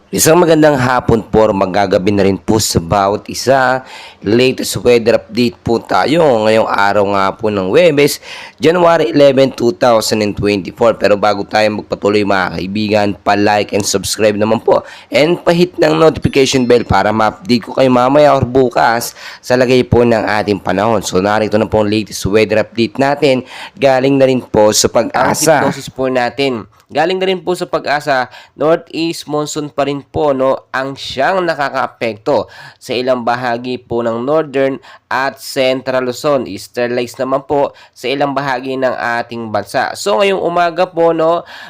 Isang magandang hapon po, magagabi na rin po sa bawat isa. Latest weather update po tayo ngayong araw nga po ng Huwebes, January 11, 2024. Pero bago tayo magpatuloy mga kaibigan, pa-like and subscribe naman po. And pa-hit ng notification bell para ma-update ko kayo mamaya or bukas sa lagay po ng ating panahon. So narito na po ang latest weather update natin. Galing na rin po sa Pag-asa. Ang hipnosis po natin. Galing na rin po sa Pag-asa, northeast monsoon pa rin po ang siyang nakakaapekto sa ilang bahagi po ng northern at central Luzon. Easterlies naman po sa ilang bahagi ng ating bansa. So ngayong umaga po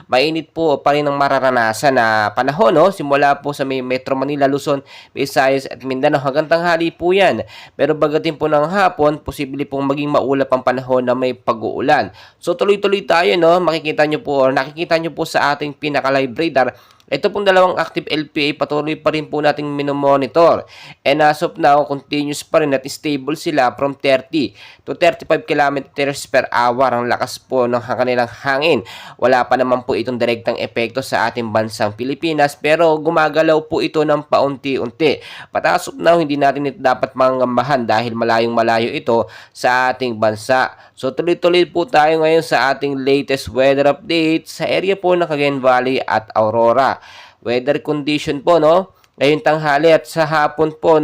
mainit po pa rin ang mararanasan na panahon simula po sa may Metro Manila, Luzon, Visayas at Mindanao hanggang tanghali po yan. Pero bagatin po ng hapon, posible pong maging maulap ang panahon na may pag-uulan. So tuloy-tuloy tayo makikita nyo po or nakikita nyo po sa ating pinaka-live radar. Ito pong dalawang active LPA, patuloy pa rin po nating minomonitor. And as of now, continuous pa rin at stable sila from 30 to 35 kilometers per hour ang lakas po ng kanilang hangin. Wala pa naman po itong direktang epekto sa ating bansang Pilipinas, pero gumagalaw po ito ng paunti-unti. But as of now, hindi natin ito dapat mangambahan dahil malayong malayo ito sa ating bansa. So tuloy-tuloy po tayo ngayon sa ating latest weather update sa area po ng Cagayan Valley at Aurora. Weather condition po ngayong tanghali at sa hapon po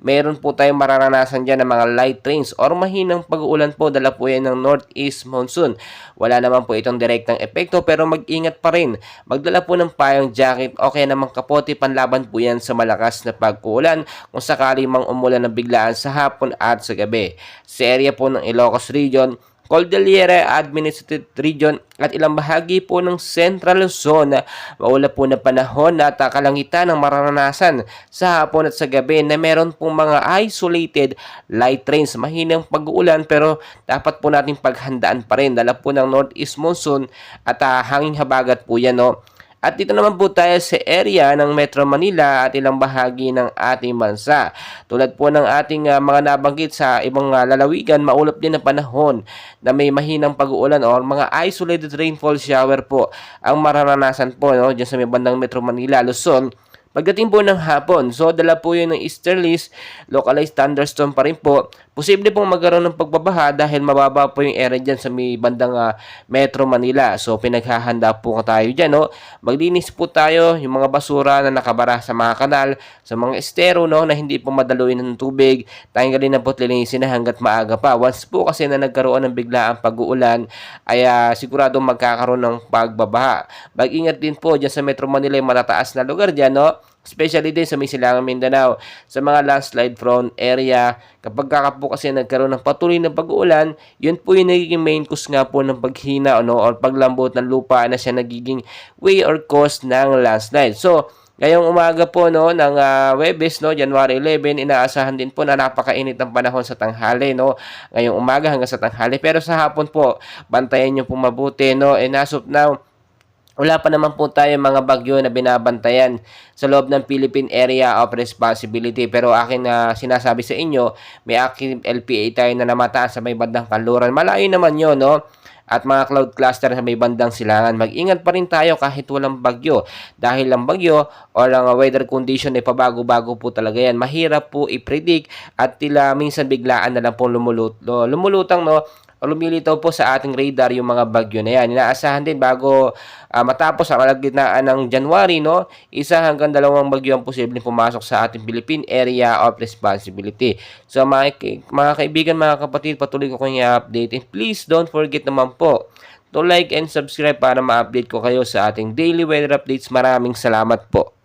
meron po tayong mararanasan dyan ng mga light rains or mahinang pag-uulan po, dala po yan ng northeast monsoon. Wala naman po itong direktang epekto pero mag-ingat pa rin. Magdala po ng payong jacket o kaya namang kapote, panlaban po yan sa malakas na pag-uulan kung sakali mang umulan na biglaan sa hapon at sa gabi. Sa area po ng Ilocos Region, Cordillera Administrative Region at ilang bahagi po ng Central Luzon, maulap po na panahon at kalangitan ang mararanasan sa hapon at sa gabi na meron pong mga isolated light rains, mahinang pag-uulan pero dapat po natin paghandaan pa rin. Dala po ng northeast monsoon at hanging habagat po yan At dito naman po tayo sa area ng Metro Manila at ilang bahagi ng ating bansa. Tulad po ng ating mga nabanggit sa ibang lalawigan, maulap din na panahon na may mahinang pag-uulan or mga isolated rainfall shower po ang mararanasan po dyan sa may bandang Metro Manila, Luzon. Pagdating po ng hapon, so dala po yun ng easterlies, localized thunderstorm pa rin po. Posible pong magkaroon ng pagbabaha dahil mababa po yung area dyan sa may bandang Metro Manila. So pinaghahanda po tayo dyan. Maglinis po tayo yung mga basura na nakabara sa mga kanal, sa mga estero na hindi po madaluin ng tubig. Tanggalin na po at linisin na hanggat maaga pa. Once po kasi na nagkaroon ng biglaang pag-uulan, ay sigurado magkakaroon ng pagbabaha. Mag-ingat din po dyan sa Metro Manila yung matataas na lugar dyan, especially din sa may silangang Mindanao, sa mga landslide prone area. Kapag po kasi nagkaroon ng patuloy na pag-uulan, yun po yung nagiging main cause nga po ng paghina or paglambot ng lupa na siya nagiging way or cause ng landslide. So, ngayong umaga po ng Huwebes, January 11, inaasahan din po na napakainit ng panahon sa tanghali, ngayong umaga hanggang sa tanghali. Pero sa hapon po, bantayan nyo po mabuti, and as of now, wala pa naman po tayo mga bagyo na binabantayan sa loob ng Philippine Area of Responsibility. Pero akin na sinasabi sa inyo, may active LPA tayo na namataan sa may bandang kanluran. Malayo naman yun, At mga cloud cluster sa may bandang silangan. Mag-ingat pa rin tayo kahit walang bagyo. Dahil ang bagyo o ang weather condition ay pabago-bago po talaga yan. Mahirap po i-predict at tila minsan biglaan na lang po lumulutang, lumilitaw po sa ating radar yung mga bagyo na yan. Inaasahan din bago matapos ang kalagitnaan ng January, 1 hanggang 2 bagyo ang posibleng pumasok sa ating Philippine Area of Responsibility. So mga kaibigan, mga kapatid, patuloy ko kayong i-update. And please don't forget naman po to like and subscribe para ma-update ko kayo sa ating daily weather updates. Maraming salamat po.